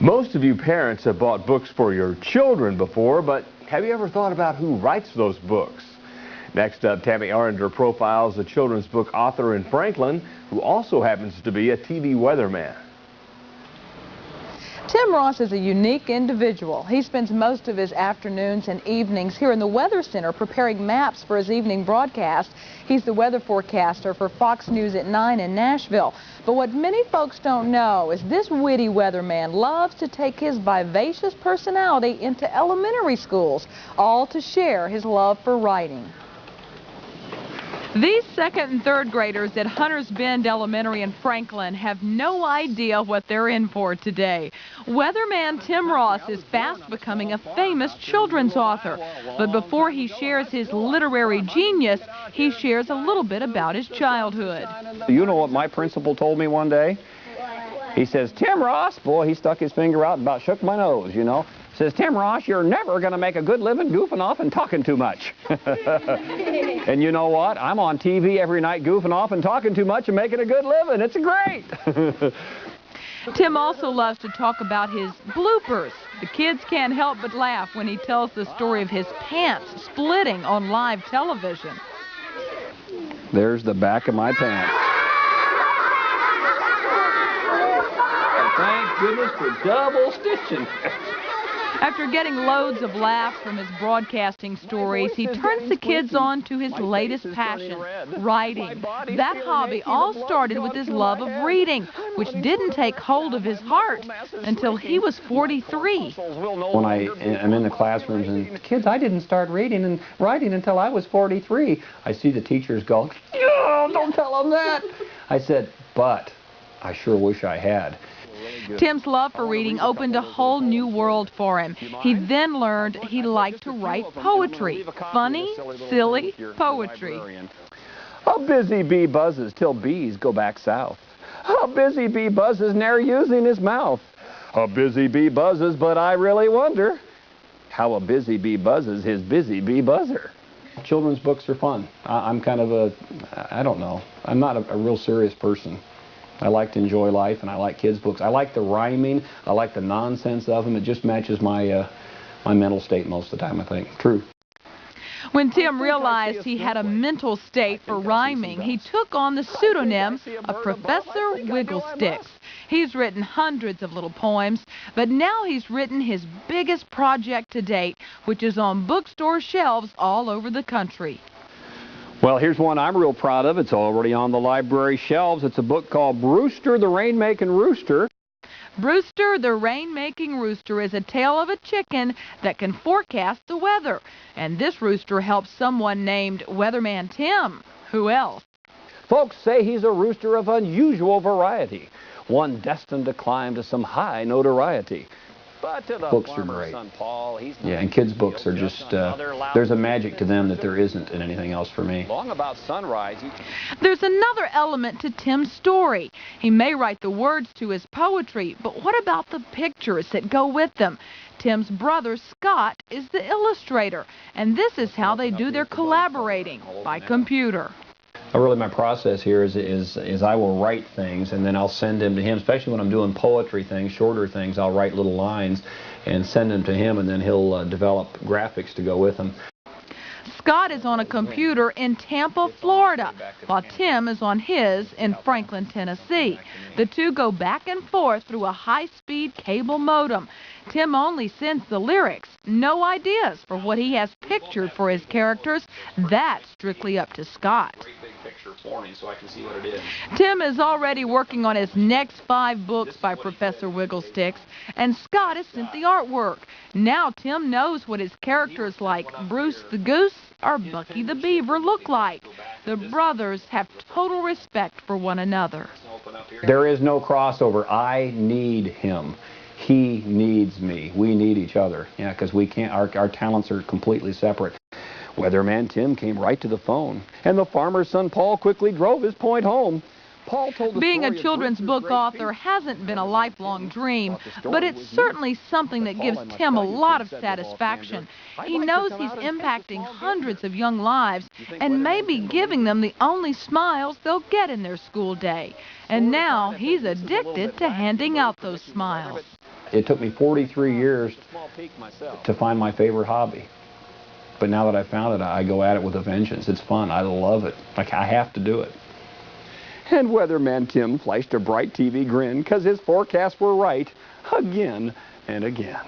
Most of you parents have bought books for your children before, but have you ever thought about who writes those books? Next up, Tammy Arender profiles a children's book author in Franklin who also happens to be a TV weatherman. Tim Ross is a unique individual. He spends most of his afternoons and evenings here in the Weather Center preparing maps for his evening broadcast. He's the weather forecaster for Fox News at 9 in Nashville. But what many folks don't know is this witty weatherman loves to take his vivacious personality into elementary schools, all to share his love for writing. These second and third graders at Hunters Bend Elementary in Franklin have no idea what they're in for today. Weatherman Tim Ross is fast becoming a famous children's author. But before he shares his literary genius, he shares a little bit about his childhood. You know what my principal told me one day? He says, Tim Ross, boy, he stuck his finger out and about shook my nose, you know. Says, Tim Ross, you're never going to make a good living goofing off and talking too much. And you know what? I'm on TV every night goofing off and talking too much and making a good living. It's great. Tim also loves to talk about his bloopers. The kids can't help but laugh when he tells the story of his pants splitting on live television. There's the back of my pants. Thank goodness for double stitching. After getting loads of laughs from his broadcasting stories, he turns the kids on to his latest passion, writing. That hobby all started with his love of reading, which didn't take hold of his heart until he was 43. When I am in the classrooms and, kids, I didn't start reading and writing until I was 43. I see the teachers go, oh, don't tell them that. I said, but I sure wish I had. Tim's love for reading opened a whole new world for him. He then learned he liked to write poetry. Funny, silly poetry. A busy bee buzzes till bees go back south. A busy bee buzzes ne'er using his mouth. A busy bee buzzes, but I really wonder how a busy bee buzzes his busy bee buzzer. Children's books are fun. I'm kind of I don't know. I'm not a real serious person. I like to enjoy life, and I like kids' books. I like the rhyming. I like the nonsense of them. It just matches my my mental state most of the time, I think. True. When Tim realized he had a mental state for rhyming, he took on the pseudonym of Professor Wigglesticks. He's written hundreds of little poems, but now he's written his biggest project to date, which is on bookstore shelves all over the country. Well, here's one I'm real proud of. It's already on the library shelves. It's a book called Brewster the Rain-Making Rooster. Brewster the Rain-Making Rooster is a tale of a chicken that can forecast the weather. And this rooster helps someone named Weatherman Tim. Who else? Folks say he's a rooster of unusual variety, one destined to climb to some high notoriety. But to the books are great. Son Paul, yeah, and kids' books are just, there's a magic to them that there isn't in anything else for me. Long about sunrise. There's another element to Tim's story. He may write the words to his poetry, but what about the pictures that go with them? Tim's brother, Scott, is the illustrator, and this is how they do their collaborating, by computer. Really, my process here is I will write things and then I'll send them to him, especially when I'm doing poetry things, shorter things. I'll write little lines and send them to him, and then he'll develop graphics to go with them. Scott is on a computer in Tampa, Florida, while Tim is on his in Franklin, Tennessee. The two go back and forth through a high-speed cable modem. Tim only sends the lyrics, no ideas for what he has pictured for his characters. That's strictly up to Scott. Tim is already working on his next 5 books by Professor Wigglesticks, and Scott has sent the artwork. Now Tim knows what his characters like Bruce the Goose or Bucky the Beaver look like. The brothers have total respect for one another. There is no crossover. I need him. He needs me. We need each other. Yeah, because we can't. Our talents are completely separate. Weatherman Tim came right to the phone, and the farmer's son Paul quickly drove his point home. Paul told the Being a children's book author hasn't been a lifelong dream, but it's certainly something that gives Tim a lot of satisfaction. He knows he's impacting hundreds of young lives and maybe giving them the only smiles they'll get in their school day. And now he's addicted to handing out those smiles. It took me 43 years to find my favorite hobby. But now that I found it, I go at it with a vengeance. It's fun. I love it. Like, I have to do it. And Weatherman Tim flashed a bright TV grin, 'cause his forecasts were right again and again.